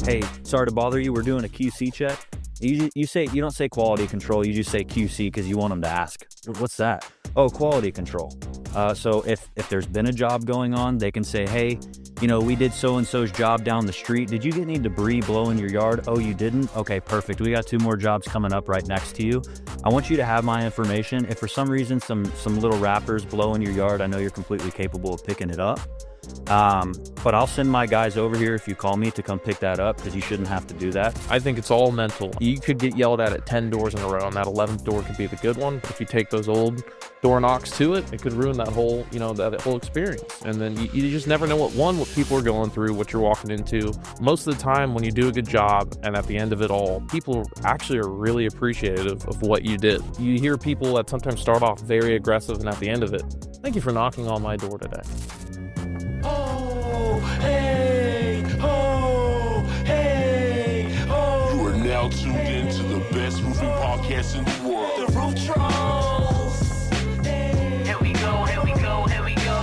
hey, sorry to bother you, we're doing a QC check. You don't say quality control, you just say QC because you want them to ask, what's that? Oh, quality control. So if there's been a job going on, they can say, hey, we did so-and-so's job down the street. Did you get any debris blowing your yard? Oh, you didn't? Okay, perfect. We got 2 more jobs coming up right next to you. I want you to have my information. If for some reason some little wrappers blow in your yard, I know you're completely capable of picking it up. But I'll send my guys over here if you call me to come pick that up, because you shouldn't have to do that. I think it's all mental. You could get yelled at 10 doors in a row, and that 11th door could be the good one. But if you take those old door knocks to it, it could ruin that whole, that whole experience. And then you just never know what people are going through, what you're walking into. Most of the time when you do a good job, and at the end of it all, people actually are really appreciative of what you did. You hear people that sometimes start off very aggressive, and at the end of it, thank you for knocking on my door today. You are now tuned in to the best roofing podcast in the world, the Roof Trollz. Here we go,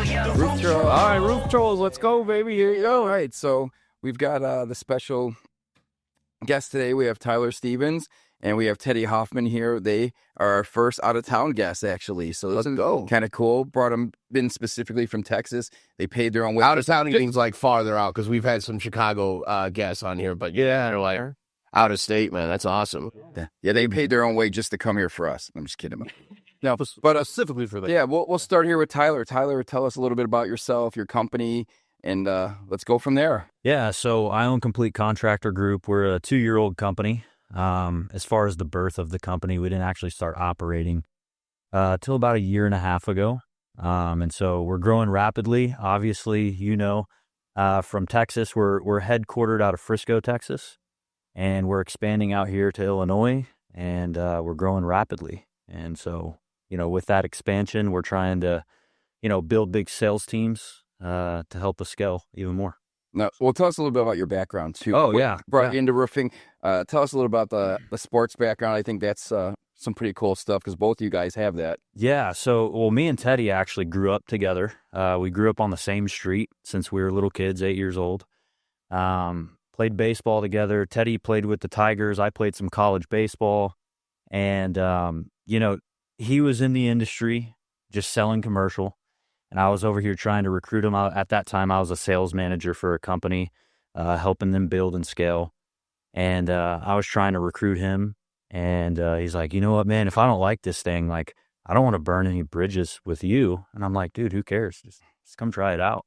yeah. Roof Trollz. All right, Roof Trollz, let's go, baby. Here you go. All right, so we've got the special guest today. We have Tyler Stevens, and we have Teddy Hoffman here. They are our first out-of-town guests, actually. So let's go. Kind of cool. Brought them in specifically from Texas. They paid their own way. Out-of-town means like farther out, because we've had some Chicago guests on here. But yeah, they're like out of state, man. That's awesome. Yeah, they paid their own way just to come here for us. I'm just kidding. No, but specifically for that. Yeah, we'll start here with Tyler. Tyler, tell us a little bit about yourself, your company, and let's go from there. Yeah, so I own Complete Contractor Group. We're a 2-year-old company. As far as the birth of the company, we didn't actually start operating till about 1.5 years ago. And so we're growing rapidly. Obviously, from Texas, we're headquartered out of Frisco, Texas, and we're expanding out here to Illinois, and we're growing rapidly. And so, with that expansion, we're trying to, build big sales teams to help us scale even more. Now, well, tell us a little bit about your background, too. Oh, what yeah. brought you into roofing. Tell us a little about the sports background. I think that's some pretty cool stuff, because both of you guys have that. Yeah, so, me and Teddy actually grew up together. We grew up on the same street since we were little kids, 8 years old. Played baseball together. Teddy played with the Tigers. I played some college baseball. And, he was in the industry just selling commercial. And I was over here trying to recruit him. At that time, I was a sales manager for a company, helping them build and scale. And I was trying to recruit him. And he's like, you know what, man, if I don't like this thing, I don't want to burn any bridges with you. And I'm like, dude, who cares? Just come try it out.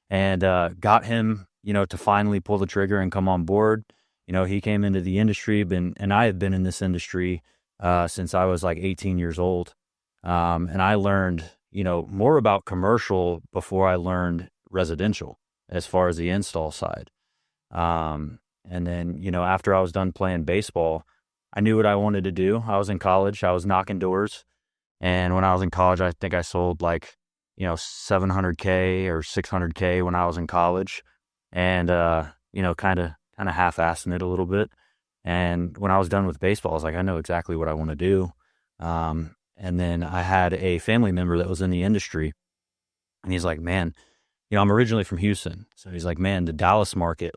And got him, to finally pull the trigger and come on board. He came into the industry, and I have been in this industry since I was 18 years old. And I learned more about commercial before I learned residential as far as the install side. And then, after I was done playing baseball, I knew what I wanted to do. I was in college. I was knocking doors. And when I was in college, I think I sold $700K or $600K when I was in college, and, kind of half-assing it a little bit. And when I was done with baseball, I was like, I know exactly what I want to do. And then I had a family member that was in the industry, and he's like, man, I'm originally from Houston. So he's like, man, the Dallas market,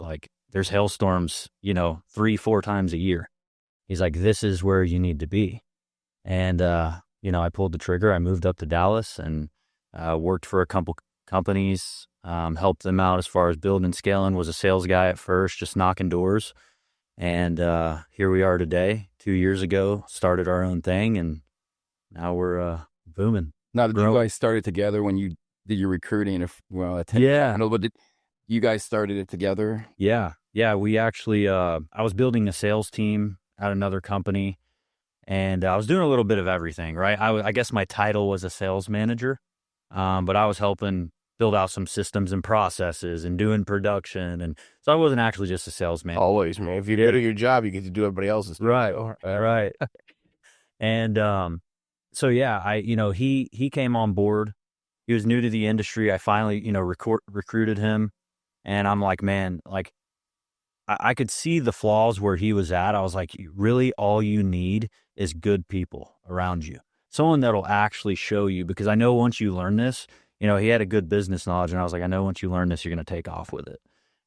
there's hailstorms, 3-4 times a year. He's like, this is where you need to be. And, I pulled the trigger. I moved up to Dallas and worked for a couple companies, helped them out as far as building and scaling, was a sales guy at first, just knocking doors. And here we are today. 2 years ago, started our own thing, and now we're booming. Now, did you guys start it together when you did your recruiting? Yeah. But did you guys started it together? Yeah. We actually, I was building a sales team at another company, and I was doing a little bit of everything, right? I guess my title was a sales manager, but I was helping build out some systems and processes and doing production. And so I wasn't actually just a salesman. Always, man. If you're doing your job, you get to do everybody else's. Right. And so, yeah, he came on board. He was new to the industry. I finally, recruited him. And I'm like, man, I could see the flaws where he was at. I was like, really, all you need is good people around you. Someone that'll actually show you, because I know once you learn this, he had a good business knowledge. And I was like, I know once you learn this, you're going to take off with it.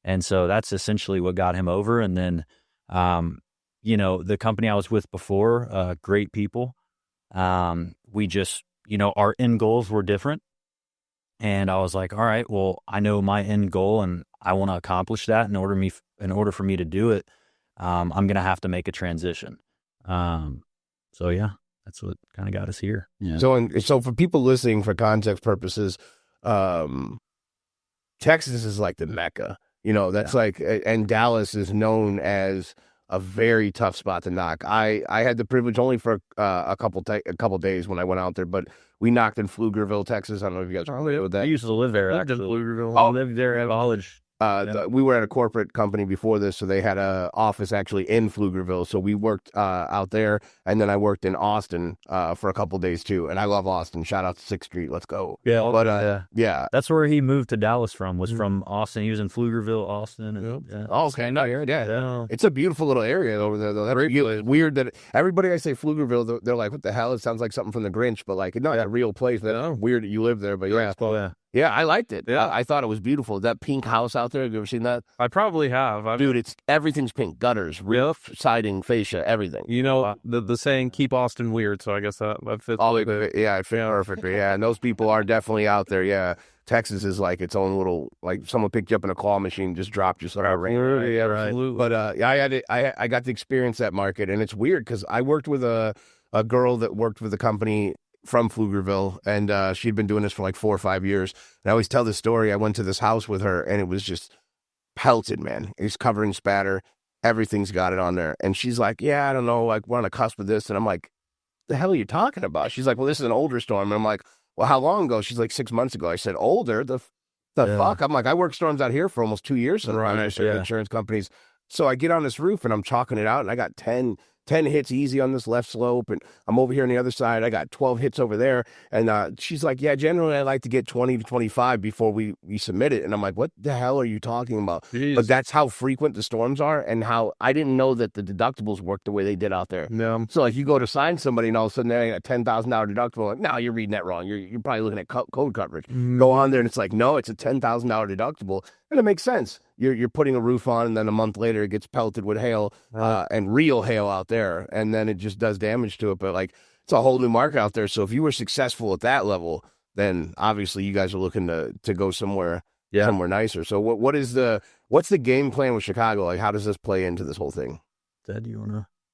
And so that's essentially what got him over. And then, the company I was with before, great people. We just, our end goals were different. And I was like, all right, well, I know my end goal and I want to accomplish that. In order for me to do it, I'm going to have to make a transition. So yeah, that's what kind of got us here. Yeah. So for people listening, for context purposes, Texas is like the Mecca. That's like, and Dallas is known as a very tough spot to knock. I had the privilege only for a couple days when I went out there, but we knocked in Pflugerville, Texas. I don't know if you guys are familiar with that. I used to live there. I lived in Actually. Pflugerville. I lived there at college. We were at a corporate company before this, so they had a office actually in Pflugerville. So we worked out there, and then I worked in Austin for a couple of days too. And I love Austin. Shout out to 6th Street. Let's go. Yeah, but yeah, that's where he moved to Dallas from. Was from Austin. He was in Pflugerville, Austin. And, yeah. Oh, okay, no, you're yeah. It's a beautiful little area over there, though. It's weird that everybody I say Pflugerville, they're like, "What the hell?" It sounds like something from the Grinch, but like, no, that real place. Weird that you live there, but yeah. Oh, yeah. Yeah, I liked it. Yeah, I thought it was beautiful. That pink house out there, have you ever seen that? I probably have. Dude, everything's pink. Gutters, roof, siding, fascia, everything. The saying, keep Austin weird, so I guess that fits. Yeah, it fits perfectly. Yeah, and those people are definitely out there. Yeah, Texas is like its own little, like someone picked you up in a claw machine, just dropped you. Yeah, right. But I got to experience that market, and it's weird because I worked with a girl that worked with the company from Pflugerville, and she'd been doing this for like 4 or 5 years. And I always tell this story. I went to this house with her, and it was just pelted, man. It's covered in spatter. Everything's got it on there. And she's like, yeah, I don't know, like, we're on the cusp of this. And I'm like, the hell are you talking about? She's like, well, this is an older storm. And I'm like, well, how long ago? She's like, 6 months ago. I said, older? The fuck? I'm like, I worked storms out here for almost 2 years. Insurance companies. So I get on this roof, and I'm chalking it out, and I got 10 hits easy on this left slope, and I'm over here on the other side. I got 12 hits over there, and she's like, yeah, generally I like to get 20 to 25 before we submit it. And I'm like, what the hell are you talking about? Jeez. But that's how frequent the storms are, and how I didn't know that the deductibles work the way they did out there. Yeah. So like, you go to sign somebody, and all of a sudden they got a $10,000 deductible. Like, no, you're reading that wrong. You're probably looking at code coverage. Go on there, and it's like, no, it's a $10,000 deductible, and it makes sense. You're putting a roof on, and then a month later it gets pelted with hail, and real hail out there, and then it just does damage to it. But like, it's a whole new market out there. So if you were successful at that level, then obviously you guys are looking to go somewhere nicer. So what's the game plan with Chicago? Like, how does this play into this whole thing? Ted, you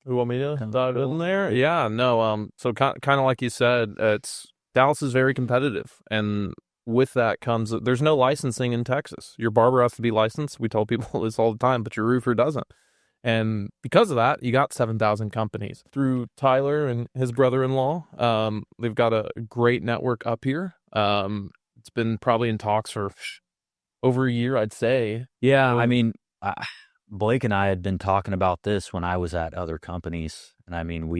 want me to dive in there? Yeah, no. So kind of like you said, Dallas is very competitive, and with that comes, there's no licensing in Texas. Your barber has to be licensed. We tell people this all the time, but your roofer doesn't. And because of that, you got 7,000 companies. Through Tyler and his brother-in-law, they've got a great network up here. It's been probably in talks for over a year, I'd say. Yeah, I mean, Blake and I had been talking about this when I was at other companies. And I mean,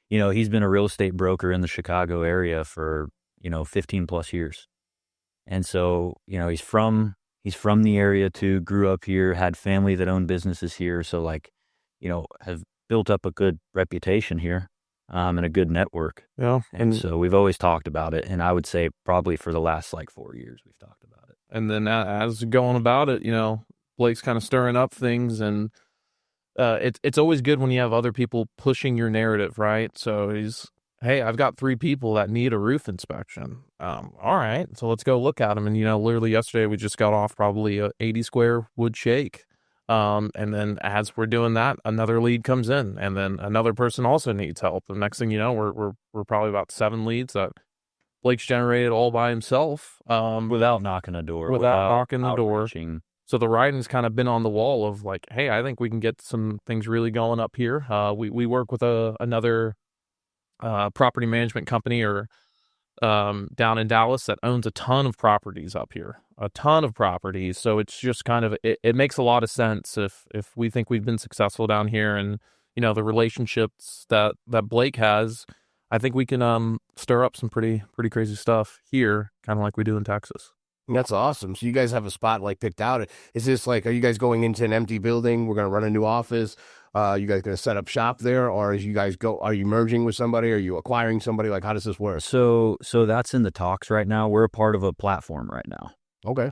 he's been a real estate broker in the Chicago area for 15 plus years. And so, he's from the area too, grew up here, had family that owned businesses here. So like, have built up a good reputation here, and a good network. Yeah. And so we've always talked about it. And I would say probably for the last like 4 years, we've talked about it. And then as going about it, Blake's kind of stirring up things, and it's always good when you have other people pushing your narrative, right? So hey, I've got 3 people that need a roof inspection. All right, so let's go look at them. And, literally yesterday we just got off probably a 80 square wood shake. And then as we're doing that, another lead comes in, and then another person also needs help. The next thing you know, we're probably about 7 leads that Blake's generated all by himself. Without knocking a door. Without knocking the door. Outreaching. So the writing's kind of been on the wall of like, hey, I think we can get some things really going up here. We work with another property management company down in Dallas that owns a ton of properties up here, So it's just kind of, it makes a lot of sense if we think we've been successful down here, and, the relationships that Blake has, I think we can stir up some pretty crazy stuff here, kind of like we do in Texas. That's awesome. So you guys have a spot like picked out. Is this like, are you guys going into an empty building? We're going to run a new office. You guys going to set up shop there, or as you guys go, are you merging with somebody? Are you acquiring somebody? Like, how does this work? So that's in the talks right now. We're a part of a platform right now. Okay.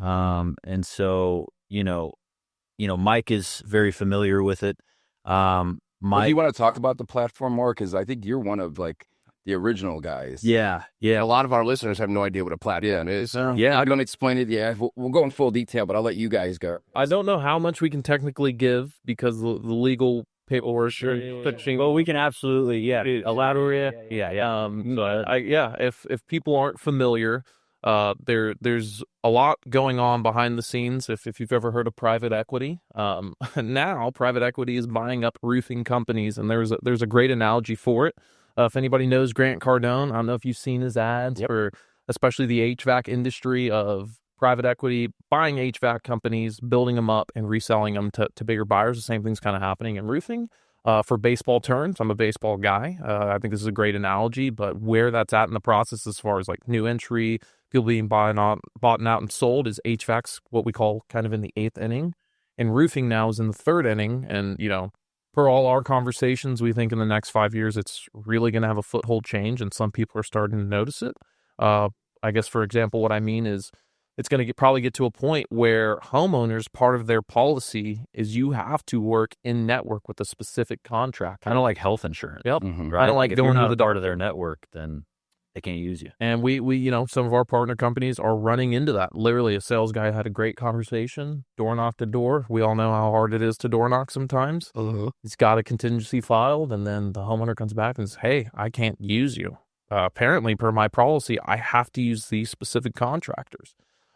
And so Mike is very familiar with it. Do Mike, you want to talk about the platform more? Because I think you're one of like the original guys. yeah. A lot of our listeners have no idea what a platform is. Yeah. I'm going to explain it. Yeah, we'll go in full detail, but I'll let you guys go. I don't know how much we can technically give because the legal paperwork. Well, we can absolutely, elaborate. Yeah. If people aren't familiar, there's a lot going on behind the scenes. If you've ever heard of private equity, now private equity is buying up roofing companies, and there's a great analogy for it. If anybody knows Grant Cardone, I don't know if you've seen his ads for especially the HVAC industry of private equity buying HVAC companies, building them up, and reselling them to bigger buyers. The same thing's kind of happening in roofing. For baseball terms, I'm a baseball guy. I think this is a great analogy, but where that's at in the process as far as like new entry, people being bought out and sold is HVAC's what we call kind of in the 8th inning. And roofing now is in the 3rd inning. And, per all our conversations, we think in the next 5 years, it's really going to have a foothold change, and some people are starting to notice it. I guess, for example, what I mean is it's going to probably get to a point where homeowners, part of their policy is you have to work in network with a specific contractor. Kind of like health insurance. Yep. Right? I don't like if going you're to not the a part of their network, then they can't use you. And we some of our partner companies are running into that. Literally, a sales guy had a great conversation, door knock to door. We all know how hard it is to door knock sometimes. He's got a contingency filed, and then the homeowner comes back and says, hey, I can't use you. Apparently, per my policy, I have to use these specific contractors.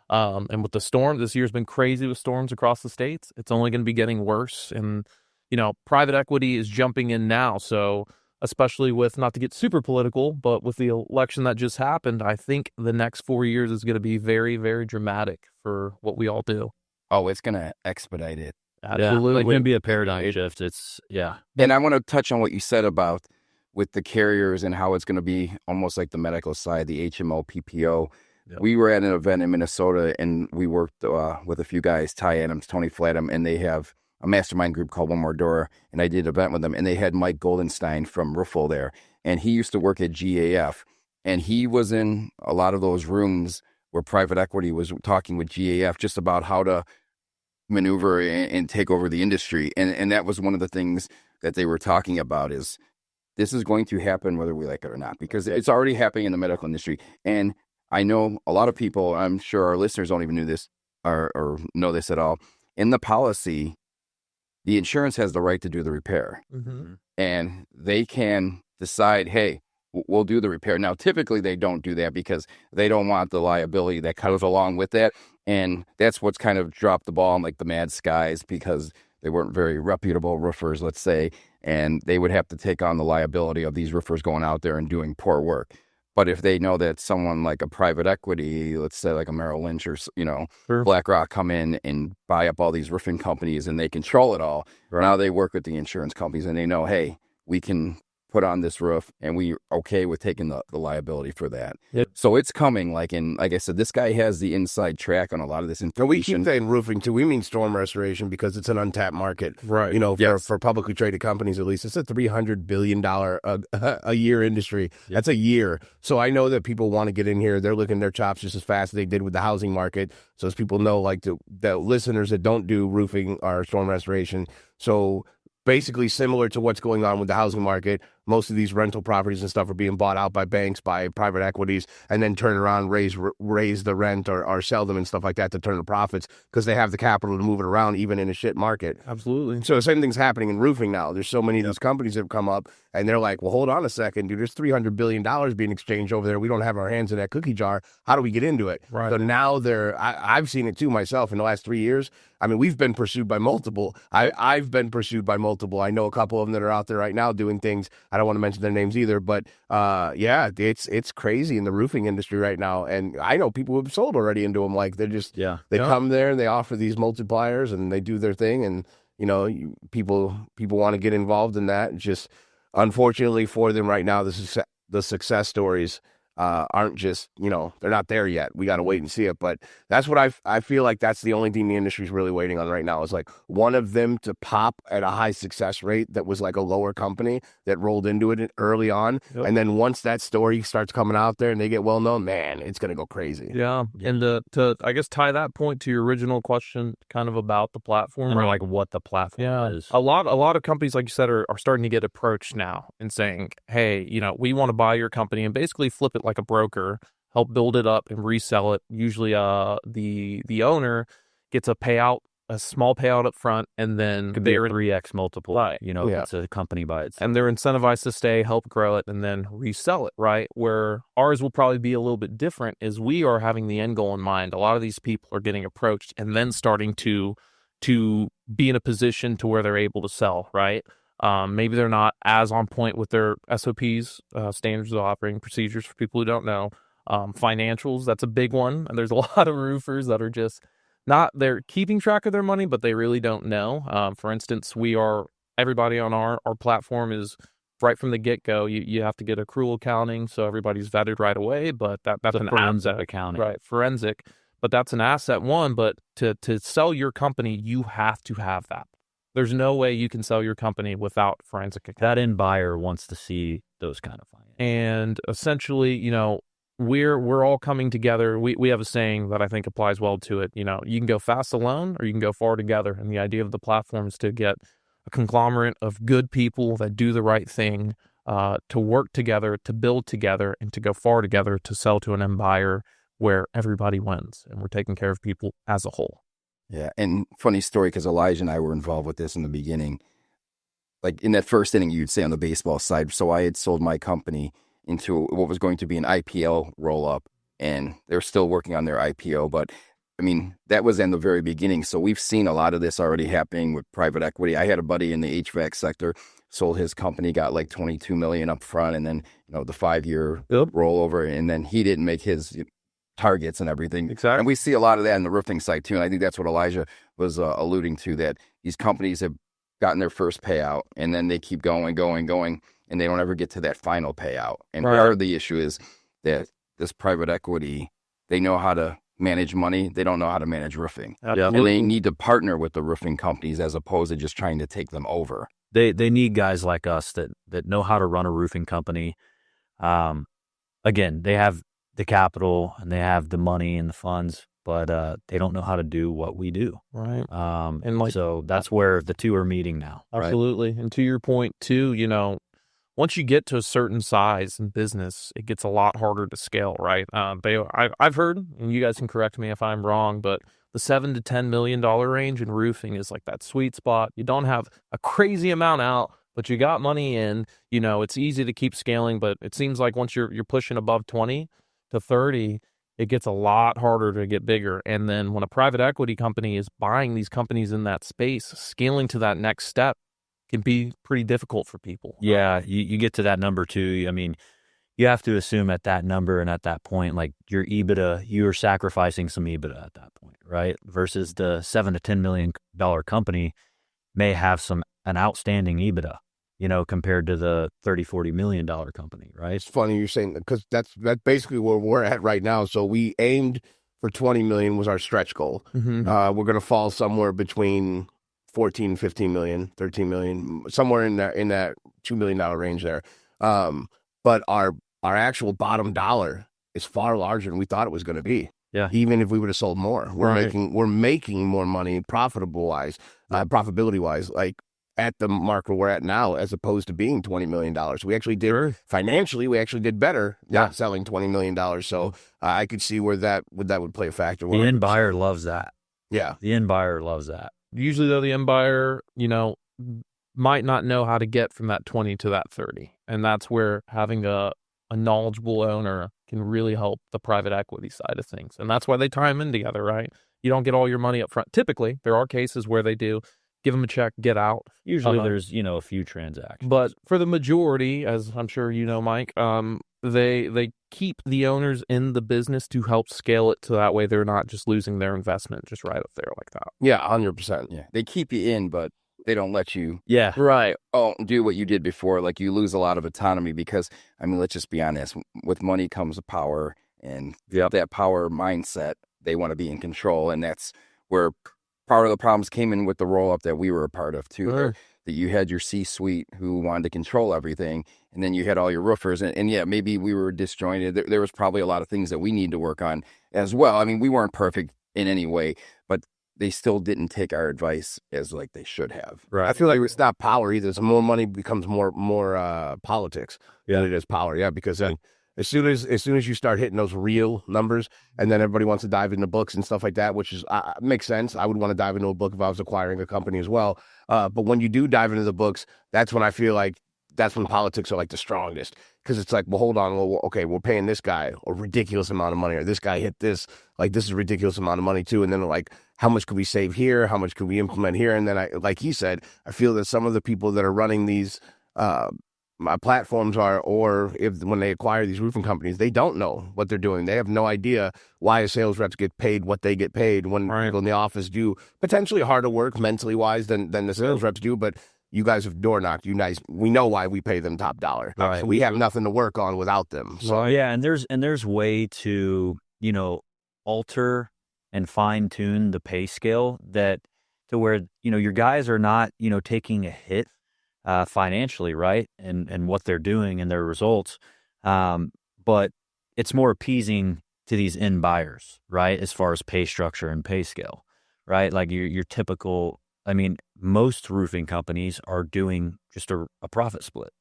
And with the storm, this year's been crazy with storms across the states. It's only going to be getting worse. And, private equity is jumping in now. So especially with, not to get super political, but with the election that just happened, I think the next 4 years is going to be very, very dramatic for what we all do. Oh, it's going to expedite it. Absolutely. It's going to be a paradigm shift. And I want to touch on what you said about with the carriers and how it's going to be almost like the medical side, the HMO, PPO. Yep. We were at an event in Minnesota, and we worked with a few guys, Ty Adams, Tony Flatham, and they have a mastermind group called One More Door, and I did an event with them, and they had Mike Goldenstein from Roofle there, and he used to work at GAF, and he was in a lot of those rooms where private equity was talking with GAF just about how to maneuver and take over the industry, and that was one of the things that they were talking about is this is going to happen whether we like it or not, because it's already happening in the medical industry. And I know a lot of people, I'm sure our listeners don't even know this or know this at all. In the policy, the insurance has the right to do the repair. Mm-hmm. And they can decide, hey, we'll do the repair. Now, typically they don't do that because they don't want the liability that comes along with that. And that's what's kind of dropped the ball in like the Mad Skies, because they weren't very reputable roofers, let's say, and they would have to take on the liability of these roofers going out there and doing poor work. But if they know that someone like a private equity, let's say like a Merrill Lynch or, Sure. BlackRock come in and buy up all these roofing companies and they control it all, now they work with the insurance companies and they know, hey, we can put on this roof and we're okay with taking the liability for that. Yep. So it's coming. Like I said, this guy has the inside track on a lot of this information. And we keep saying roofing too. We mean storm restoration because it's an untapped market. Right. For publicly traded companies, at least, it's a $300 billion a year industry. Yep. That's a year. So I know that people want to get in here. They're licking their chops just as fast as they did with the housing market. So as people know, like the listeners that don't do roofing or storm restoration. So basically similar to what's going on with the housing market. Most of these rental properties and stuff are being bought out by banks, by private equities, and then turn around, raise the rent or sell them and stuff like that to turn the profits because they have the capital to move it around even in a shit market. Absolutely. So the same thing's happening in roofing now. There's so many of these companies that have come up and they're like, well, hold on a second, dude, there's $300 billion being exchanged over there. We don't have our hands in that cookie jar. How do we get into it? Right. So now I've seen it too myself in the last 3 years. I mean, we've been pursued by multiple. I've been pursued by multiple. I know a couple of them that are out there right now doing things. I don't want to mention their names either, but it's crazy in the roofing industry right now. And I know people who have sold already into them. Like they come there and they offer these multipliers and they do their thing. And, people want to get involved in that. It's just, unfortunately for them right now, the success stories aren't just, they're not there yet. We got to wait and see it. But that's what I feel like that's the only thing the industry's really waiting on right now is like one of them to pop at a high success rate that was like a lower company that rolled into it early on. Yep. And then once that story starts coming out there and they get well known, man, it's going to go crazy. Yeah. And to, I guess, tie that point to your original question kind of about the platform. Or like what the platform is. A lot of companies, like you said, are starting to get approached now and saying, hey, we want to buy your company and basically flip it like a broker, help build it up and resell it. Usually the owner gets a small payout up front, and then could be a 3x multiple, right? It's a company by itself. And they're incentivized to stay, help grow it, and then resell it, right? Where ours will probably be a little bit different is we are having the end goal in mind. A lot of these people are getting approached and then starting to be in a position to where they're able to sell, right? Maybe they're not as on point with their SOPs, standards of operating procedures for people who don't know. Financials, that's a big one. And there's a lot of roofers that are just they're keeping track of their money, but they really don't know. For instance, everybody on our platform is right from the get-go. You have to get accrual accounting, so everybody's vetted right away, but that's an forensic accounting. Right, forensic. But that's an asset one, but to sell your company, you have to have that. There's no way you can sell your company without forensic accounting. That end buyer wants to see those kind of finances. And essentially, we're all coming together. We have a saying that I think applies well to it. You can go fast alone or you can go far together. And the idea of the platform is to get a conglomerate of good people that do the right thing, to work together, to build together, and to go far together to sell to an end buyer where everybody wins. And we're taking care of people as a whole. Yeah, and funny story, because Elijah and I were involved with this in the beginning. Like in that first inning, you'd say on the baseball side. So I had sold my company into what was going to be an IPO roll-up, and they're still working on their IPO. But, I mean, that was in the very beginning. So we've seen a lot of this already happening with private equity. I had a buddy in the HVAC sector, sold his company, got like $22 million up front, and then, the 5-year rollover, and then he didn't make his targets and everything. Exactly. And we see a lot of that in the roofing side too. And I think that's what Elijah was alluding to, that these companies have gotten their first payout and then they keep going, and they don't ever get to that final payout. And part of the issue is that this private equity, they know how to manage money. They don't know how to manage roofing. Absolutely. And they need to partner with the roofing companies as opposed to just trying to take them over. They need guys like us that know how to run a roofing company. Again, they have the capital and they have the money and the funds, but they don't know how to do what we do. Right. So that's where the two are meeting now. Absolutely. Right? And to your point too, once you get to a certain size in business, it gets a lot harder to scale, right? I've heard, and you guys can correct me if I'm wrong, but the $7 to $10 million range in roofing is like that sweet spot. You don't have a crazy amount out, but you got money in. It's easy to keep scaling, but it seems like once you're pushing above 20 to 30, it gets a lot harder to get bigger. And then when a private equity company is buying these companies in that space, scaling to that next step can be pretty difficult for people. Yeah, you get to that number too. I mean, you have to assume at that number and at that point, like your EBITDA, you're sacrificing some EBITDA at that point, right? Versus the $7 to $10 million company may have an outstanding EBITDA, compared to the $30-40 million company, right? It's funny you're saying that, because that's basically where we're at right now. So we aimed for 20 million was our stretch goal. Mm-hmm. We're going to fall somewhere between 14, 15 million, 13 million, somewhere in that $2 million range there. But our actual bottom dollar is far larger than we thought it was going to be. Yeah. Even if we would have sold more, we're making more money profitability wise, like at the mark where we're at now, as opposed to being $20 million. We actually did financially, we actually did better not selling $20 million. So I could see where that would play a factor. The end buyer loves that. Yeah. The end buyer loves that. Usually though, the end buyer, might not know how to get from that 20 to that 30. And that's where having a knowledgeable owner can really help the private equity side of things. And that's why they tie them in together, right? You don't get all your money up front. Typically, there are cases where they do. Give them a check, get out. Usually there's, a few transactions. But for the majority, as I'm sure you know, Mike, they keep the owners in the business to help scale it to that way they're not just losing their investment just right up there like that. Yeah, 100%. Yeah, they keep you in, but they don't let you Yeah. Right. do what you did before. Like you lose a lot of autonomy because, I mean, let's just be honest, with money comes power, and that power mindset, they want to be in control. And that's where part of the problems came in with the roll up that we were a part of too. Sure. That you had your C-suite who wanted to control everything, and then you had all your roofers, and yeah, maybe we were disjointed. There was probably a lot of things that we need to work on as well. I mean, we weren't perfect in any way, but they still didn't take our advice as like they should have. Right. I feel like it's not power either. So more money becomes more politics than it is power. Yeah, because then as soon as you start hitting those real numbers, and then everybody wants to dive into books and stuff like that, which is makes sense. I would want to dive into a book if I was acquiring a company as well. But when you do dive into the books, that's when I feel like that's when politics are like the strongest, because it's like, well, hold on, well, okay, we're paying this guy a ridiculous amount of money, or this guy hit this, like this is a ridiculous amount of money too, and then like, how much could we save here? How much could we implement here? And then I, like he said, I feel that some of the people that are running these my platforms are, or if when they acquire these roofing companies, they don't know what they're doing. They have no idea why a sales reps get paid what they get paid when people in the office do potentially harder work mentally wise than the sales reps do. But you guys have door knocked. You guys, we know why we pay them top dollar. Right. So we have nothing to work on without them. So Well, yeah, and there's way to, alter and fine tune the pay scale that to where, your guys are not, taking a hit financially, right? And what they're doing and their results. But it's more appeasing to these end buyers, right? As far as pay structure and pay scale, right? Like your typical, I mean, most roofing companies are doing just a profit split,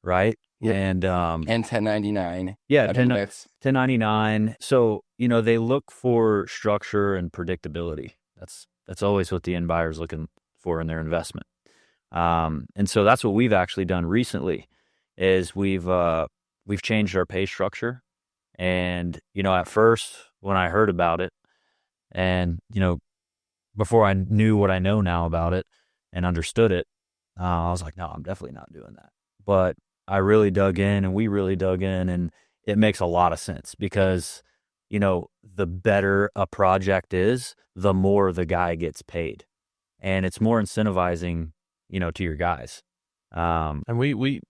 right? Yeah. And 1099. yeah, I mean, that's 1099. So, they look for structure and predictability. That's always what the end buyer is looking for in their investment. And so that's what we've actually done recently is we've changed our pay structure. And, at first when I heard about it and, before I knew what I know now about it and understood it, I was like, no, I'm definitely not doing that. But I really dug in, and we really dug in, and it makes a lot of sense because, the better a project is, the more the guy gets paid, and it's more incentivizing, to your guys. And we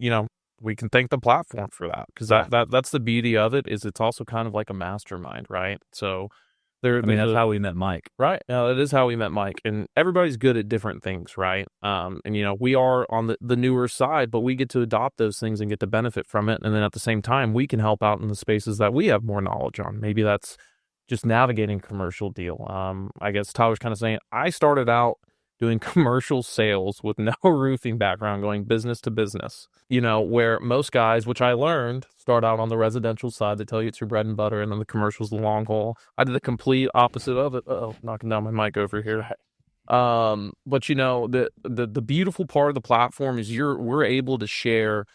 can thank the platform for that, because that's the beauty of it, is it's also kind of like a mastermind, right? So that's how we met Mike. Right. It is how we met Mike, and everybody's good at different things, right? And we are on the newer side, but we get to adopt those things and get to benefit from it. And then at the same time, we can help out in the spaces that we have more knowledge on. Maybe that's just navigating commercial deal. I guess Tyler's kind of saying, I started out doing commercial sales with no roofing background, going business to business, where most guys, which I learned, start out on the residential side. They tell you it's your bread and butter, and then the commercial's the long haul. I did the complete opposite of it. Oh, knocking down my mic over here. But the beautiful part of the platform is we're able to share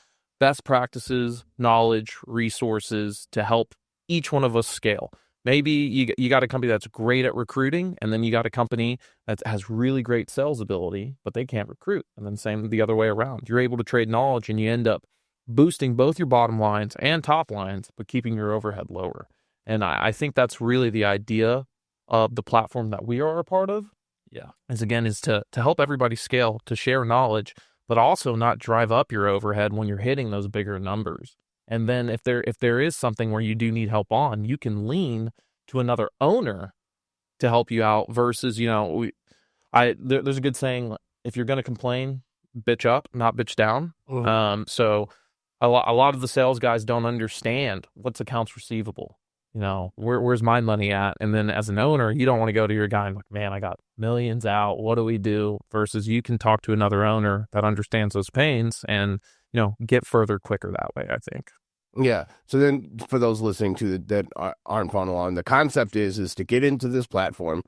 best practices, knowledge, resources to help each one of us scale. Maybe you got a company that's great at recruiting, and then you got a company that has really great sales ability, but they can't recruit. And then same the other way around. You're able to trade knowledge, and you end up boosting both your bottom lines and top lines, but keeping your overhead lower. And I think that's really the idea of the platform that we are a part of. Yeah. Is to help everybody scale, to share knowledge, but also not drive up your overhead when you're hitting those bigger numbers. And then if there is something where you do need help on, you can lean to another owner to help you out versus, there's a good saying, if you're going to complain, bitch up, not bitch down. Mhm. So a lot of the sales guys don't understand what's accounts receivable. Where's my money at? And then as an owner, you don't want to go to your guy and like, man, I got millions out. What do we do? Versus you can talk to another owner that understands those pains and, get further quicker that way, I think. Yeah. So then for those listening to that aren't following along, the concept is to get into this platform,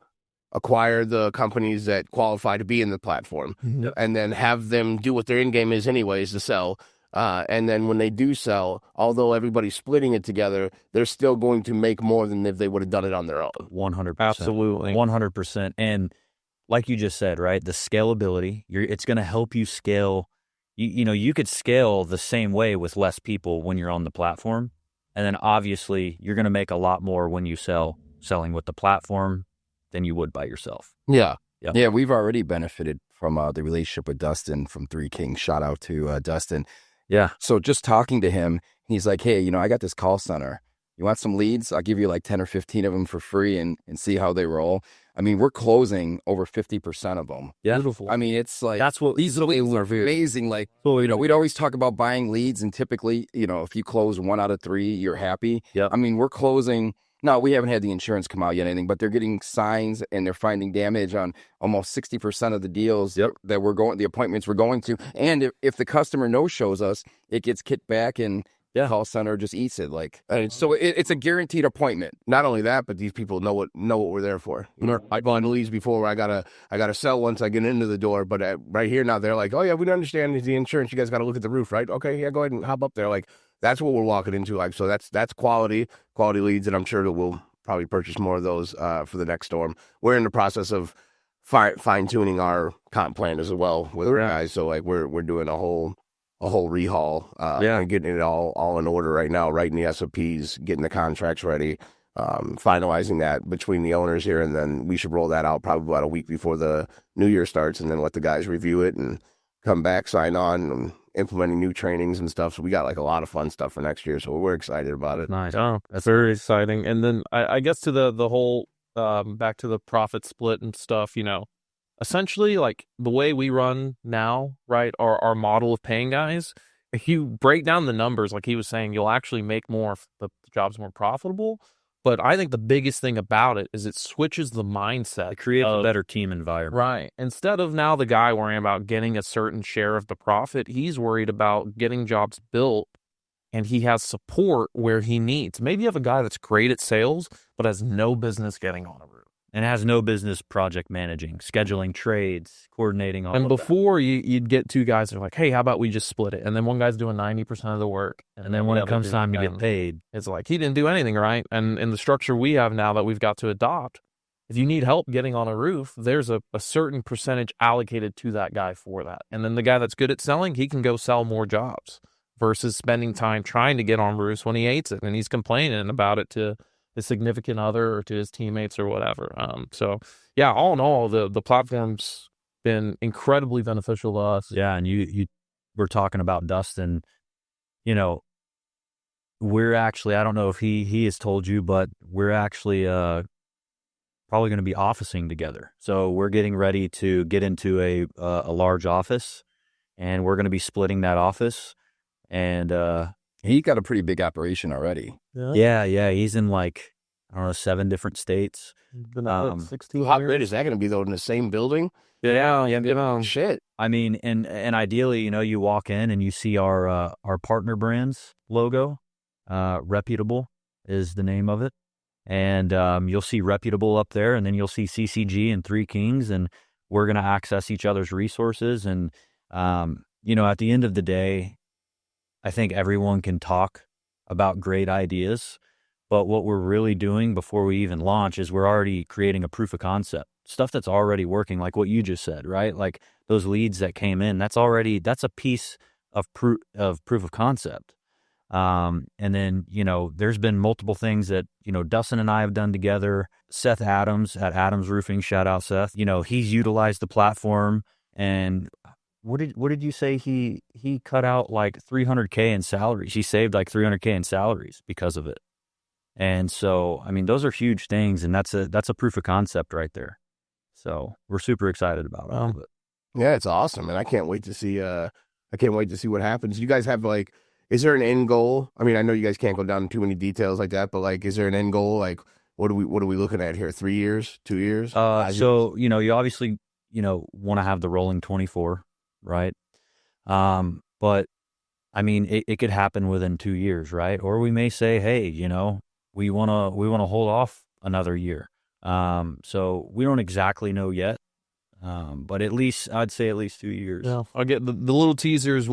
acquire the companies that qualify to be in the platform, and then have them do what their end game is anyways, to sell. And then when they do sell, although everybody's splitting it together, they're still going to make more than if they would have done it on their own. 100%. Absolutely. 100%. And like you just said, right, the scalability, it's going to help you scale. You could scale the same way with less people when you're on the platform. And then obviously you're going to make a lot more when you selling with the platform than you would by yourself. Yeah. Yeah, we've already benefited from the relationship with Dustin from Three Kings. Shout out to Dustin. Yeah. So just talking to him, he's like, hey, I got this call center. You want some leads? I'll give you like 10 or 15 of them for free and see how they roll. I mean, we're closing over 50% of them. Yeah. Beautiful. I mean, it's like, That's what these leads are amazing. Like, we'd always talk about buying leads, and typically, if you close 1 out of 3, you're happy. Yep. I mean, we're closing. No, we haven't had the insurance come out yet, anything, but they're getting signs and they're finding damage on almost 60% of the deals that the appointments we're going to. And if the customer no-shows us, it gets kicked back and call center just eats it. So it's a guaranteed appointment. Not only that, but these people know what we're there for. I bought leads before where I gotta sell once I get into the door, but right here now they're like, oh yeah, we don't understand the insurance. You guys got to look at the roof, right? Okay, yeah, go ahead and hop up there. Like that's what we're walking into. Like so that's quality leads, and I'm sure that we'll probably purchase more of those for the next storm. We're in the process of fine tuning our comp plan as well with our guys. So like we're doing a whole rehaul, and getting it all in order right now, writing the SOPs, getting the contracts ready, finalizing that between the owners here, and then we should roll that out probably about a week before the new year starts, and then let the guys review it and come back, sign on, and implementing new trainings and stuff. So we got like a lot of fun stuff for next year, so we're excited about it. nice. Oh, that's very exciting. And then I guess to the whole back to the profit split and stuff, essentially like the way we run now, right, our model of paying guys, if you break down the numbers, like he was saying, you'll actually make more if the job's more profitable. But I think the biggest thing about it is it switches the mindset. It creates a better team environment. Right. Instead of now the guy worrying about getting a certain share of the profit, he's worried about getting jobs built, and he has support where he needs. Maybe you have a guy that's great at sales, but has no business getting on a roof. And has no business project managing, scheduling trades, coordinating all And of before you'd get 2 guys that are like, hey, how about we just split it? And then one guy's doing 90% of the work. that. And then when it comes time to get paid, it's like he didn't do anything right. And in the structure we have now that we've got to adopt, if you need help getting on a roof, there's a certain percentage allocated to that guy for that. And then the guy that's good at selling, he can go sell more jobs versus spending time trying to get on roofs when he hates it and he's complaining about it to his significant other or to his teammates or whatever. So yeah, all in all, the platform's been incredibly beneficial to us. Yeah, and you were talking about Dustin. We're actually, I don't know if he has told you, but we're actually probably going to be officing together. So we're getting ready to get into a large office, and we're going to be splitting that office. And He got a pretty big operation already. yeah, he's in like, I don't know, 7 different states. Been at 16 How years. great is that going to be though in the same building? Yeah. Shit. I mean, and ideally, you walk in and you see our partner brands logo. Reputable is the name of it. And you'll see Reputable up there, and then you'll see CCG and Three Kings, and we're going to access each other's resources. And, at the end of the day, I think everyone can talk about great ideas, but what we're really doing before we even launch is we're already creating a proof of concept, stuff that's already working, like what you just said, right? Like those leads that came in, that's a piece of proof of concept. And then, there's been multiple things that, Dustin and I have done together. Seth Adams at Adams Roofing, shout out Seth, he's utilized the platform, and what did you say? He cut out like $300K in salaries. He saved like $300K in salaries because of it. And so, I mean, those are huge things, and that's a proof of concept right there. So we're super excited about all of it. Yeah, it's awesome, and I can't wait to see. What happens. You guys have like, is there an end goal? I mean, I know you guys can't go down too many details like that, but like, is there an end goal? Like, what are we looking at here? 3 years, 2 years? So you obviously want to have the rolling 24, right? But I mean, it could happen within 2 years, right? Or we may say, hey, we want to hold off another year. So we don't exactly know yet. But I'd say at least 2 years. Yeah, I'll get the little teasers.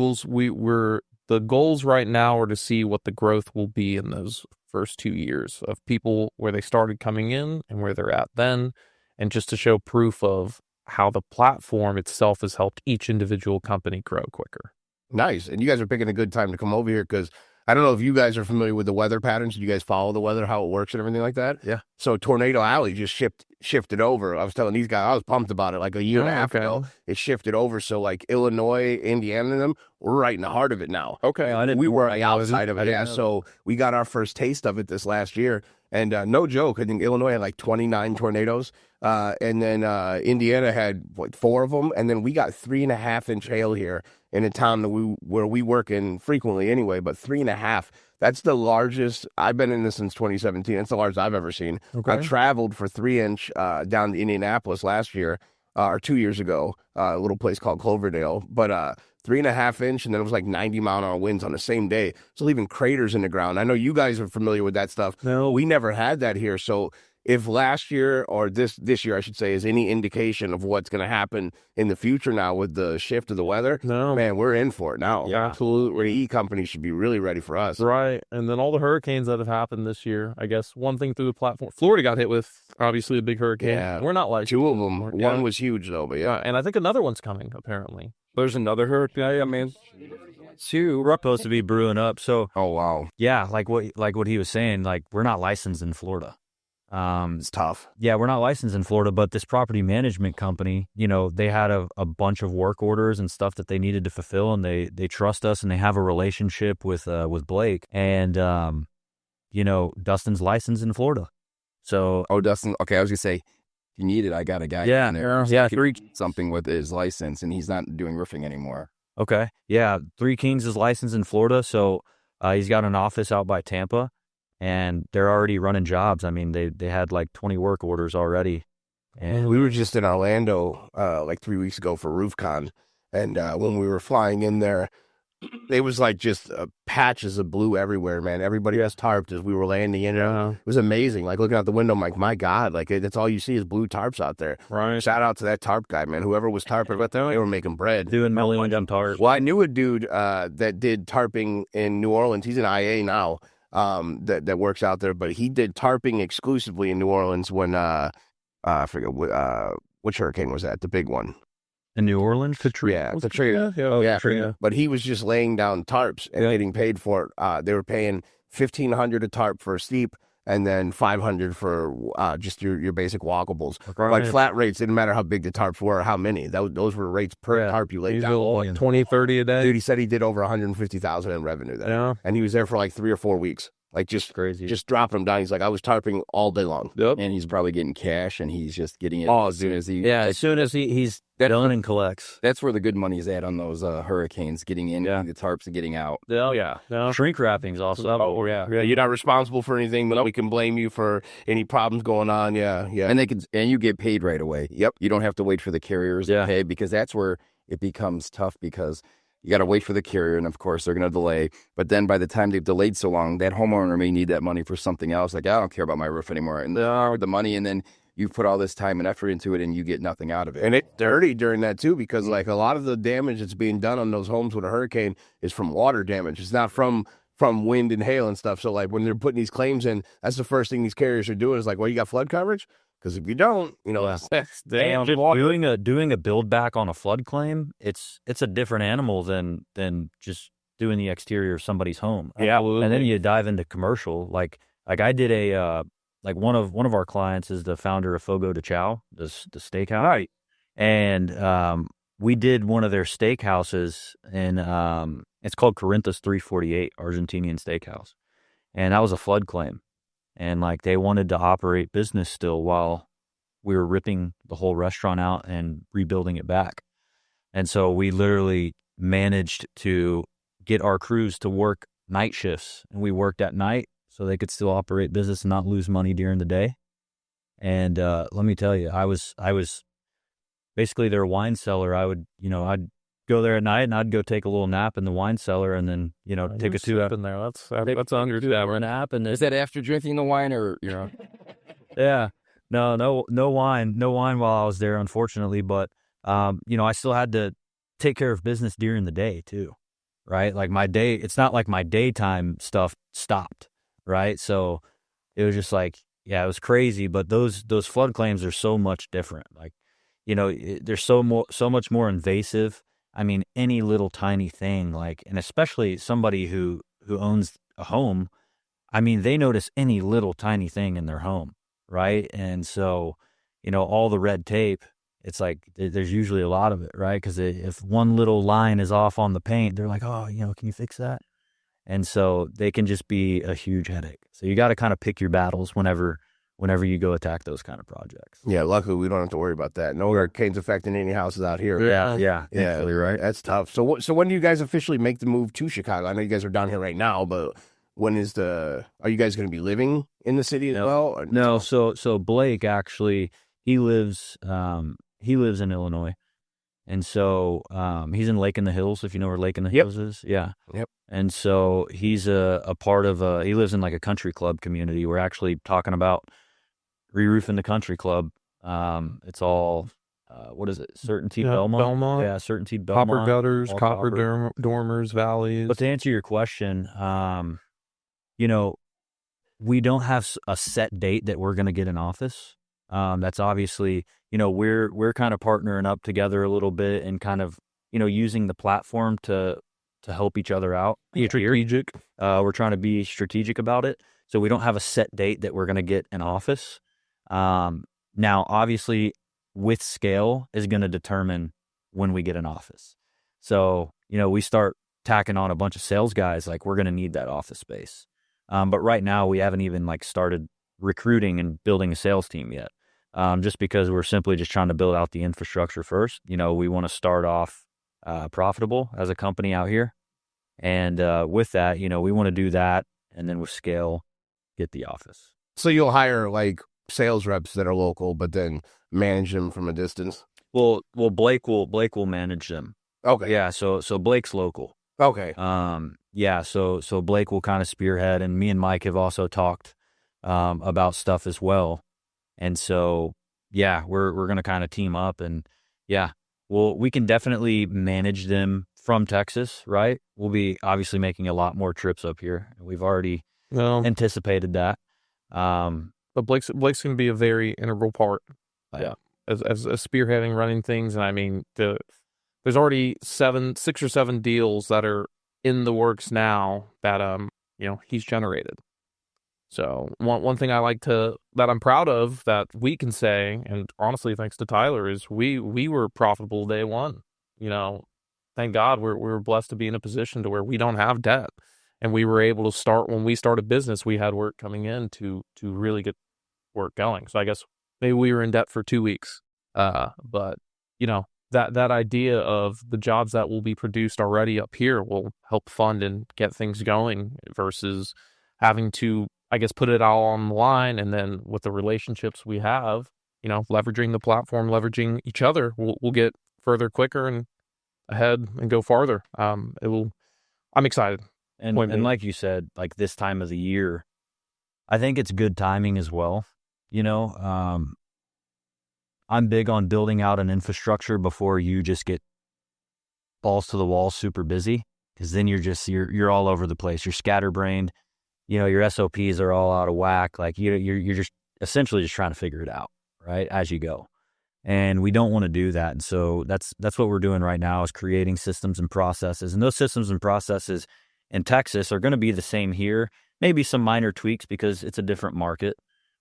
The goals right now are to see what the growth will be in those first 2 years of people where they started coming in and where they're at then, and just to show proof of how the platform itself has helped each individual company grow quicker. Nice. And you guys are picking a good time to come over here because I don't know if you guys are familiar with the weather patterns. Do you guys follow the weather, how it works and everything like that? Yeah. So Tornado Alley just shipped shifted over. I was telling these guys, I was pumped about it like a year and a half ago. It shifted over. So like Illinois, Indiana, and them, we're right in the heart of it now. Okay. We were like outside of it. Yeah. So we got our first taste of it this last year. And no joke, I think Illinois had like 29 tornadoes. And then Indiana had 4 of them. And then we got 3.5-inch hail here in a town that where we work in frequently anyway, but 3.5. That's the largest. I've been in this since 2017. It's the largest I've ever seen. I traveled for 3-inch down to Indianapolis last year, or 2 years ago, a little place called Cloverdale. But 3.5-inch, and then it was like 90-mile-an-hour winds on the same day. So leaving craters in the ground. I know you guys are familiar with that stuff. No, we never had that here. So if last year, or this year, I should say, is any indication of what's going to happen in the future now with the shift of the weather, man, we're in for it now. Yeah. Absolutely. E-companies should be really ready for us. Right. And then all the hurricanes that have happened this year, I guess one thing through the platform, Florida got hit with obviously a big hurricane. Yeah. We're not like 2 of them. One was huge though, but yeah. And I think another one's coming apparently. There's another hurricane. I mean, 2. We're supposed to be brewing up. So, oh wow, yeah, like what he was saying, like we're not licensed in Florida. It's tough. Yeah, we're not licensed in Florida, but this property management company, you know, they had a bunch of work orders and stuff that they needed to fulfill, and they trust us, and they have a relationship with Blake, and you know, Dustin's licensed in Florida. So, Dustin. Okay, I was gonna say, if you need it, I got a guy. Yeah, in there. yeah, something with his license, and he's not doing roofing anymore. Okay, yeah, 3 Kings is licensed in Florida, so he's got an office out by Tampa. And they're already running jobs. I mean, they had like 20 work orders already. And we were just in Orlando like 3 weeks ago for RoofCon. And when we were flying in there, it was like just patches of blue everywhere, man. Everybody has tarps as we were landing in. It was amazing. Like looking out the window, I'm like, my God, like that's all you see is blue tarps out there. Right. Shout out to that tarp guy, man. Whoever was tarping, but they were making bread. Doing million tarps. Well, I knew a dude that did tarping in New Orleans. He's in IA now. That works out there, but he did tarping exclusively in New Orleans when I forget which hurricane was that, the big one in New Orleans, Katrina. Katrina. But he was just laying down tarps and getting paid for it. They were paying $1,500 a tarp for a steep, and then $500 for just your basic walkables. Right. Like flat rates, didn't matter how big the tarps were or how many. Those were rates per tarp you laid down. Like 20, 30 a day. Dude, he said he did over $150,000 in revenue there. Yeah. And he was there for like 3 or 4 weeks. Like just crazy, just dropping them down. He's like, I was tarping all day long. Yep. And he's probably getting cash, and he's just getting it as soon as he's done and collects. That's where the good money is at on those hurricanes, getting in, getting the tarps and getting out. Oh yeah, shrink wrapping's also. Oh yeah. You're not responsible for anything, but we can blame you for any problems going on. Yeah. And you get paid right away. Yep. You don't have to wait for the carriers to pay, because that's where it becomes tough, because you got to wait for the carrier, and of course they're going to delay. But then by the time they've delayed so long, that homeowner may need that money for something else. Like, I don't care about my roof anymore, and the money, and then you put all this time and effort into it, and you get nothing out of it. And it's dirty during that too, because like a lot of the damage that's being done on those homes with a hurricane is from water damage. It's not from wind and hail and stuff. So like when they're putting these claims in, that's the first thing these carriers are doing is like, well, you got flood coverage? Because if you don't, doing a build back on a flood claim, it's a different animal than just doing the exterior of somebody's home. Yeah, and then you dive into commercial. Like I did a like one of our clients is the founder of Fogo de Chao, the steakhouse, right? And we did one of their steakhouses, and it's called Corinthos 348 Argentinian Steakhouse, and that was a flood claim. And like they wanted to operate business still while we were ripping the whole restaurant out and rebuilding it back. And so we literally managed to get our crews to work night shifts, and we worked at night so they could still operate business and not lose money during the day. And let me tell you, I was basically their wine cellar. I'd go there at night, and I'd go take a little nap in the wine cellar, and then take a 2 in there. That's under 2 hour nap. And is that after drinking the wine, or Yeah, no wine while I was there, unfortunately. But I still had to take care of business during the day too, right? Like it's not like my daytime stuff stopped, right? So it was just like, it was crazy. But those flood claims are so much different. Like, they're so much more invasive. I mean, any little tiny thing, like, and especially somebody who owns a home, I mean, they notice any little tiny thing in their home, right? And so, all the red tape, it's like there's usually a lot of it, right? Because if one little line is off on the paint, they're like, oh, can you fix that? And so they can just be a huge headache. So you got to kind of pick your battles whenever you go attack those kind of projects. Yeah, luckily we don't have to worry about that. No hurricanes affecting any houses out here. Yeah, right. That's tough. So when do you guys officially make the move to Chicago? I know you guys are down here right now, but when are you guys going to be living in the city as well? Or? No, so Blake actually, he lives in Illinois. And so he's in Lake in the Hills, if you know where Lake in the Hills is. Yeah. Yep. And so he's a part of he lives in like a country club community. We're actually talking about re-roofing the country club. It's all, what is it? Certainty Belmont? Yeah, Certainty Belmont. Copper gutters, copper dormers, valleys. But to answer your question, we don't have a set date that we're going to get in office. That's obviously, we're kind of partnering up together a little bit and kind of, using the platform to help each other out. Strategic. We're trying to be strategic about it. So we don't have a set date that we're going to get in office. Now, obviously, with scale is going to determine when we get in office. So, we start tacking on a bunch of sales guys, like we're going to need that office space. But right now we haven't even started recruiting and building a sales team yet. Just because we're simply just trying to build out the infrastructure first. We want to start off profitable as a company out here. And with that, we want to do that. And then with scale, get the office. So you'll hire sales reps that are local, but then manage them from a distance? Well, Blake will manage them. Okay. Yeah. So Blake's local. Okay. Yeah. So Blake will kind of spearhead, and me and Mike have also talked about stuff as well. And so, yeah, we're going to kind of team up, and yeah, we can definitely manage them from Texas, right? We'll be obviously making a lot more trips up here. We've already anticipated that. But Blake's going to be a very integral part. Yeah. As spearheading, running things. And I mean, there's already 6 or 7 deals that are in the works now that, he's generated. So one thing that I'm proud of that we can say, and honestly, thanks to Tyler, is we were profitable day one. Thank God we're blessed to be in a position to where we don't have debt, and we were able to start when we started business. We had work coming in to really get work going. So I guess maybe we were in debt for 2 weeks, but that idea of the jobs that will be produced already up here will help fund and get things going versus having to, I guess, put it all on the line. And then with the relationships we have, leveraging the platform, leveraging each other, we'll get further quicker and ahead and go farther. I'm excited. And like you said, this time of the year, I think it's good timing as well. I'm big on building out an infrastructure before you just get balls to the wall, super busy, because then you're all over the place. You're scatterbrained. Your SOPs are all out of whack. You're just essentially just trying to figure it out, right, as you go. And we don't want to do that. And so that's what we're doing right now, is creating systems and processes. And those systems and processes in Texas are going to be the same here, maybe some minor tweaks because it's a different market.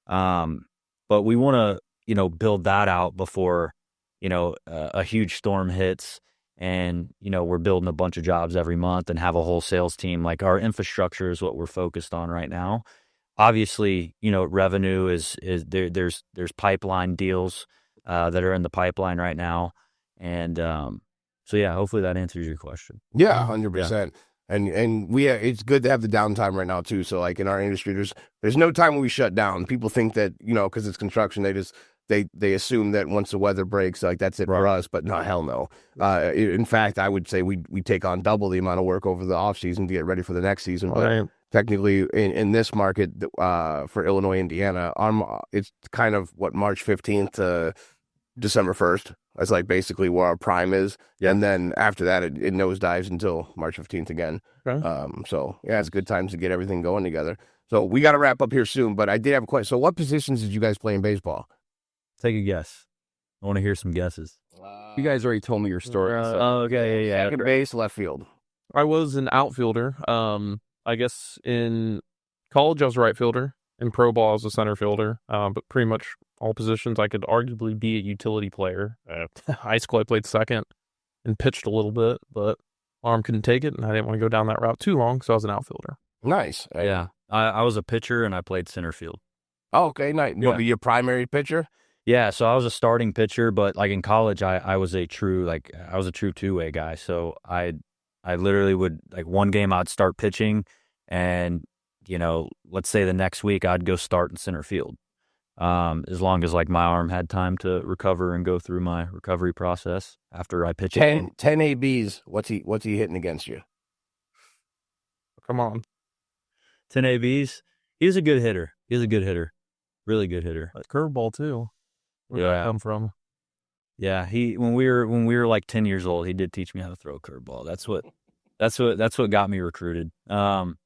But we want to, build that out before, a huge storm hits and, we're building a bunch of jobs every month and have a whole sales team. Our infrastructure is what we're focused on right now. Obviously, revenue is there's pipeline deals that are in the pipeline right now. And so, yeah, hopefully that answers your question. Yeah, 100%. And it's good to have the downtime right now too. So in our industry, there's no time when we shut down. People think that, because it's construction, they assume that once the weather breaks, that's it for us, but no, hell no. In fact, I would say we take on double the amount of work over the off season to get ready for the next season. But technically in this market, for Illinois, Indiana, it's kind of March 15th to December 1st. That's basically where our prime is. Yeah. And then after that, it nosedives until March 15th again. Okay. So yeah, it's good times to get everything going together. So we got to wrap up here soon, but I did have a question. So what positions did you guys play in baseball? Take a guess. I want to hear some guesses. You guys already told me your story. Okay. Yeah. Second base, left field. I was an outfielder. I guess in college I was a right fielder. in pro ball as a center fielder, but pretty much all positions I could arguably be a utility player. High school I played second and pitched a little bit, but arm couldn't take it, and I didn't want to go down that route too long, so I was an outfielder. Nice. Yeah. I was a pitcher and I played center field. Oh, okay, nice. Yeah. Your primary pitcher? Yeah, so I was a starting pitcher, but like in college, I was a true two-way guy. So I literally would, like, one game I'd start pitching, and let's say the next week I'd go start in center field. As long as like my arm had time to recover and go through my recovery process after I pitch. 10 ABs. What's he hitting against you? Come on. 10 ABs. He was a good hitter. Really good hitter. Curveball too. Where'd that come from? Yeah, when we were like 10 years old, he did teach me how to throw a curveball. That's what got me recruited. 10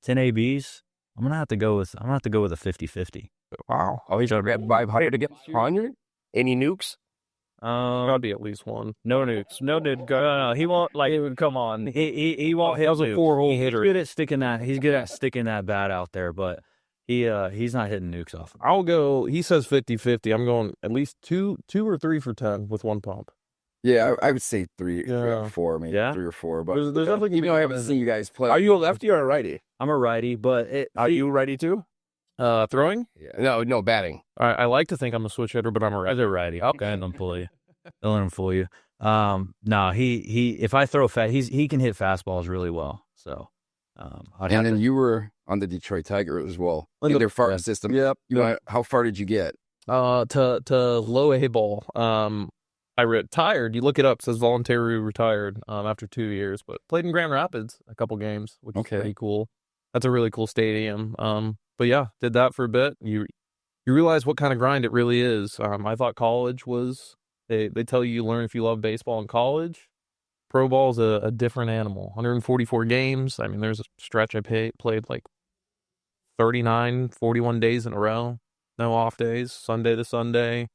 ABs. I'm gonna have to go with a 50-50. Wow. Oh, he's gonna grab 500 to get 100. Any nukes? That'd be at least one. No nukes. No, dude. No. He won't, like, come on. He won't hit. That was a 4-hole hitter. He's good at sticking that bat out there, but he's not hitting nukes off. I'll go. He says 50-50. I'm going at least two or three for 10 with one pump. Yeah, I would say 3 or 4, maybe 3 or 4. But there's definitely, even though I haven't seen you guys play. Are you a lefty or a righty? I'm a righty, but Are you righty too? Throwing? Yeah. No, batting. I like to think I'm a switch hitter, but I'm a righty. As a righty. Okay, don't pull you. Don't let him fool you. No, he if I throw he can hit fastballs really well. So, and then you were on the Detroit Tigers as well in their farm system. Yep. How far did you get? To low A ball. I retired. You look it up. It says voluntary retired after 2 years, but played in Grand Rapids a couple games, which is pretty cool. That's a really cool stadium. But yeah, did that for a bit. You realize what kind of grind it really is. I thought college was, they tell you learn if you love baseball in college. Pro ball is a different animal. 144 games. I mean, there's a stretch I played like 39, 41 days in a row. No off days, Sunday to Sunday.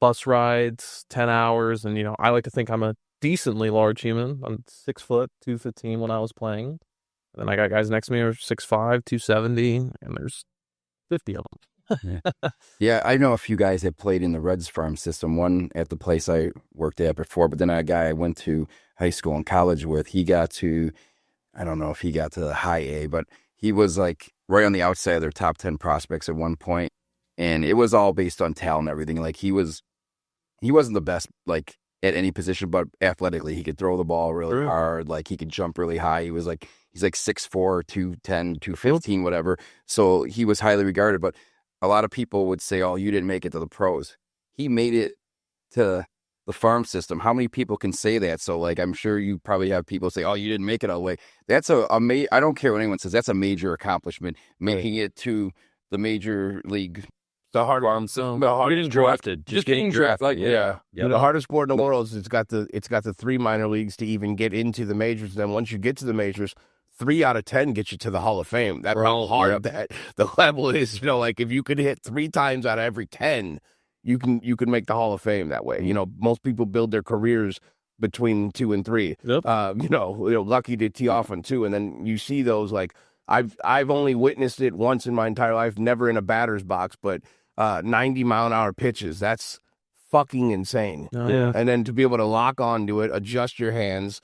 Bus rides, 10 hours. And, I like to think I'm a decently large human. I'm 6 foot, 215 when I was playing. And then I got guys next to me who are 6'5", 270, and there's 50 of them. Yeah, I know a few guys that played in the Reds farm system. One at the place I worked at before, but then a guy I went to high school and college with, he got to, I don't know if he got to the high A, but he was like right on the outside of their top 10 prospects at one point, and it was all based on talent and everything. Like he wasn't the best, like, at any position, but athletically, he could throw the ball really hard. Like, he could jump really high. He's like 6'4", 210, 215, whatever. So he was highly regarded. But a lot of people would say, oh, you didn't make it to the pros. He made it to the farm system. How many people can say that? So, like, I'm sure you probably have people say, oh, you didn't make it all the way. That's I don't care what anyone says. That's a major accomplishment, making it to the major league. The hard one. Getting drafted. Just getting drafted. Like, yeah. The hardest sport in the world is it's got the 3 minor leagues to even get into the majors. Then once you get to the majors, 3 out of 10 get you to the Hall of Fame. That's how hard that the level is. Like if you could hit 3 times out of every 10, you can make the Hall of Fame that way. Most people build their careers between 2 and 3. Yep. Lucky to tee off on 2, and then you see those, like, I've only witnessed it once in my entire life, never in a batter's box, but 90-mile-an-hour pitches. That's fucking insane. Oh, yeah. And then to be able to lock onto it, adjust your hands,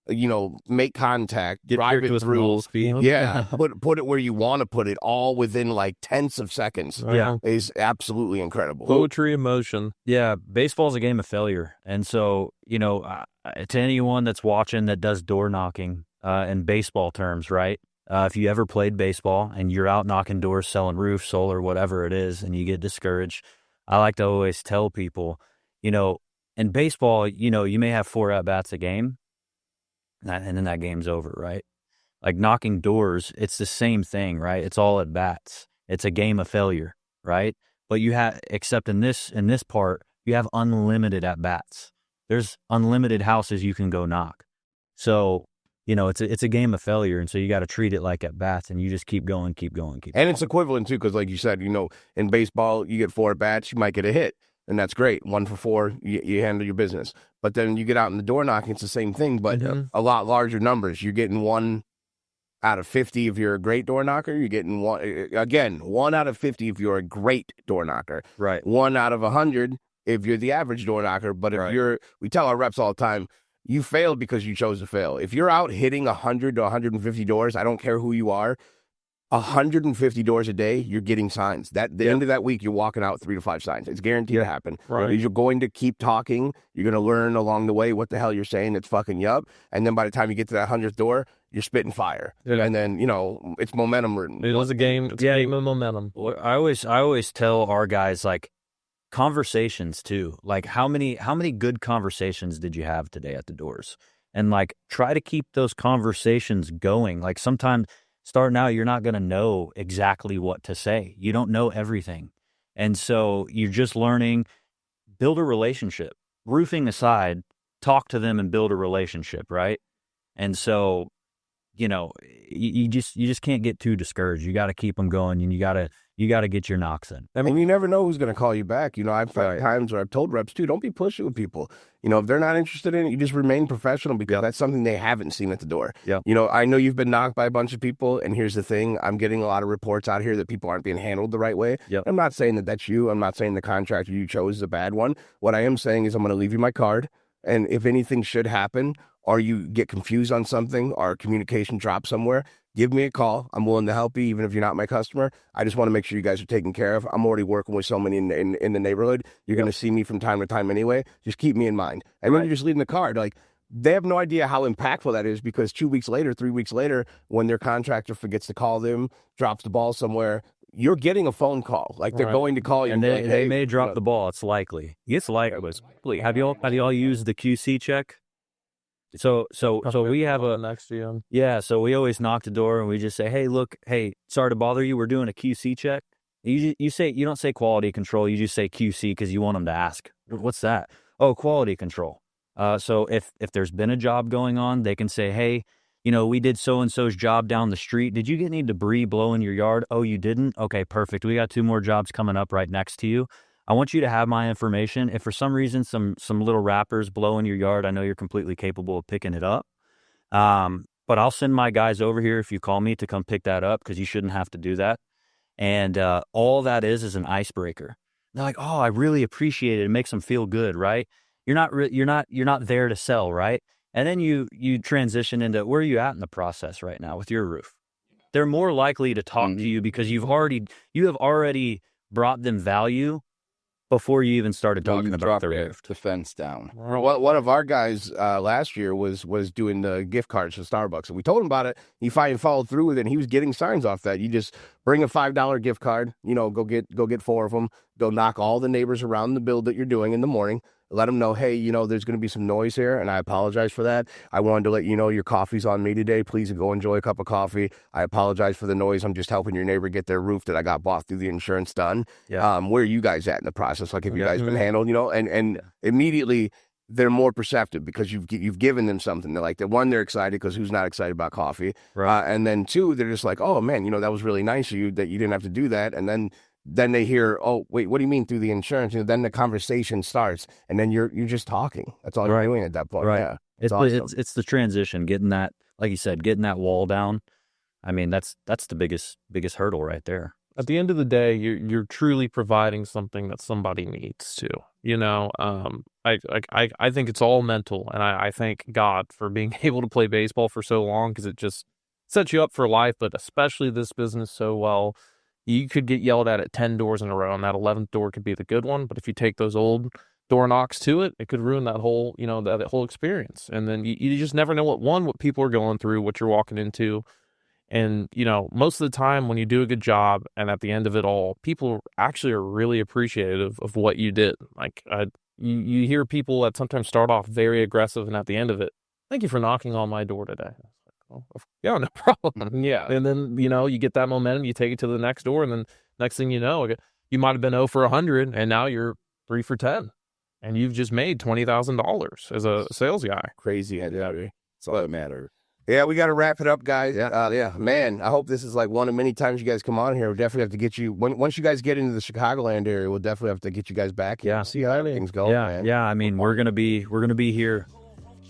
make contact, drive it through. Yeah, put it where you want to put it, all within like tenths of seconds. Yeah, is absolutely incredible. Poetry in motion. Yeah, baseball's a game of failure, and so to anyone that's watching that does door knocking in baseball terms, right? If you ever played baseball and you're out knocking doors, selling roofs, solar, whatever it is, and you get discouraged, I like to always tell people, in baseball, you may have 4 at-bats a game, and then that game's over, right? Like knocking doors, it's the same thing, right? It's all at-bats. It's a game of failure, right? But except in this part, you have unlimited at-bats. There's unlimited houses you can go knock. So, it's a game of failure, and so you got to treat it like at bats, and you just keep going. And it's equivalent too, because like you said, in baseball you get 4 at bats, you might get a hit, and that's great. 1 for 4, you handle your business. But then you get out in the door knocking, it's the same thing, but a lot larger numbers. You're getting 1 out of 50 if you're a great door knocker. You're getting one out of 50 if you're a great door knocker. Right. 1 out of 100 if you're the average door knocker. But if we tell our reps all the time, you failed because you chose to fail. If you're out hitting 100 to 150 doors, I don't care who you are, 150 doors a day, you're getting signs. The end of that week, you're walking out 3 to 5 signs. It's guaranteed to happen. Right. You're going to keep talking. You're going to learn along the way what the hell you're saying that's fucking you up. And then by the time you get to that 100th door, you're spitting fire. Yeah. And then, it's momentum ridden. It was a game. It's a game of momentum. I always tell our guys, like, conversations too. Like, how many good conversations did you have today at the doors? And like, try to keep those conversations going. Like, sometimes starting out, you're not going to know exactly what to say. You don't know everything. And so you're just learning. Build a relationship. Roofing aside, talk to them and build a relationship, right? And so, you just can't get too discouraged. You got to keep them going, and you got to get your knocks in. I mean, you never know who's going to call you back. I've had times where I've told reps too, don't be pushy with people. If they're not interested in it, you just remain professional, because that's something they haven't seen at the door. Yeah. I know you've been knocked by a bunch of people, and here's the thing. I'm getting a lot of reports out here that people aren't being handled the right way. Yep. I'm not saying that that's you. I'm not saying the contractor you chose is a bad one. What I am saying is I'm going to leave you my card, and if anything should happen, or you get confused on something, or communication drops somewhere, give me a call. I'm willing to help you, even if you're not my customer. I just want to make sure you guys are taken care of. I'm already working with so many in the neighborhood. You're going to see me from time to time anyway. Just keep me in mind. And when you're just leaving the card, like, they have no idea how impactful that is, because 2 weeks later, 3 weeks later, when their contractor forgets to call them, drops the ball somewhere, you're getting a phone call. Like, they're going to call you. And they may drop the ball. It's likely. It's likely. Have y'all used the QC check? So we have a next to you. Yeah, so we always knock the door and we just say, hey, sorry to bother you. We're doing a QC check. You don't say quality control. You just say QC because you want them to ask, what's that? Oh, quality control. So if there's been a job going on, they can say, hey, we did so-and-so's job down the street. Did you get any debris blowing your yard? Oh, you didn't? Okay, perfect. We got 2 more jobs coming up right next to you. I want you to have my information. If for some reason some little wrappers blow in your yard, I know you're completely capable of picking it up. But I'll send my guys over here if you call me to come pick that up, because you shouldn't have to do that. And all that is an icebreaker. They're like, oh, I really appreciate it. It makes them feel good, right? You're not there to sell, right? And then you transition into, where are you at in the process right now with your roof? They're more likely to talk to you because you have already brought them value before you even started talking about the roof. The fence down. Well, one of our guys last year was doing the gift cards to Starbucks, and we told him about it. He finally followed through with it, and he was getting signs off that. You just bring a $5 gift card, go get 4 of them, go knock all the neighbors around the build that you're doing in the morning. Let them know, hey, there's going to be some noise here, and I apologize for that. I wanted to let you know your coffee's on me today. Please go enjoy a cup of coffee. I apologize for the noise. I'm just helping your neighbor get their roof that I got bought through the insurance done. Yeah. Where are you guys at in the process? Like, have you guys been handled, and immediately they're more perceptive because you've given them something. They're like, they're excited because who's not excited about coffee? Right. And then 2, they're just like, oh, man, that was really nice of you that you didn't have to do that. And then they hear, oh, wait, what do you mean through the insurance? Then the conversation starts, and then you're just talking. That's all you're doing at that point. Right. Yeah. It's awesome. it's the transition, getting that, like you said, getting that wall down. I mean, that's the biggest hurdle right there. At the end of the day, you're truly providing something that somebody needs to. I think it's all mental, and I thank God for being able to play baseball for so long, because it just sets you up for life, but especially this business so well. You could get yelled at 10 doors in a row, and that 11th door could be the good one. But if you take those old door knocks to it, it could ruin that whole, that whole experience. And then you just never know what people are going through, what you're walking into. And, most of the time when you do a good job, and at the end of it all, people actually are really appreciative of what you did. Like, you hear people that sometimes start off very aggressive, and at the end of it, thank you for knocking on my door today. Yeah, no problem. Yeah. And then, you get that momentum, you take it to the next door, and then next thing you know, you might have been 0 for 100, and now you're 3 for 10. And you've just made $20,000 as a sales guy. Crazy. Yeah. That's all that matters. Yeah, we got to wrap it up, guys. Yeah. Man, I hope this is like one of many times you guys come on here. We'll definitely have to get you, once you guys get into the Chicagoland area, we'll definitely have to get you guys back. Yeah. See how things go. Yeah. Man. Yeah. I mean, we're gonna be here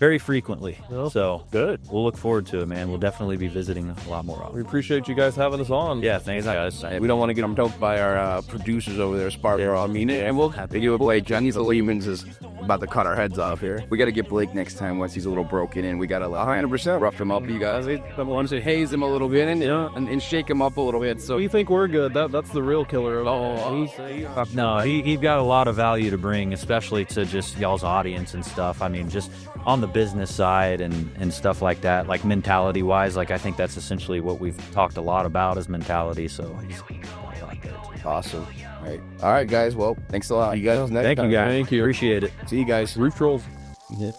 very frequently. Well, So good. we'll look forward to it, man. We'll definitely be visiting a lot more often. We appreciate you guys having us on. Yeah, thanks, guys. We don't want to get them doped by our producers over there, Sparkle. I mean, and we'll have to give away. Johnny's Lehman's is about to cut our heads off here. We got to get Blake next time once he's a little broken in. We got to 100%. rough him up, you guys. I want to haze him a little bit and shake him up a little bit. So We think we're good. That's the real killer of all. No, he's got a lot of value to bring, especially to just y'all's audience and stuff. I mean, just on the business side and stuff like that, like mentality-wise, like I think that's essentially what we've talked a lot about is mentality. So he's Awesome. All right, guys. Well, thanks a lot. see you guys next Thank time. you, guys. Thank you. Appreciate it. See you guys. Roof Trollz. Yeah.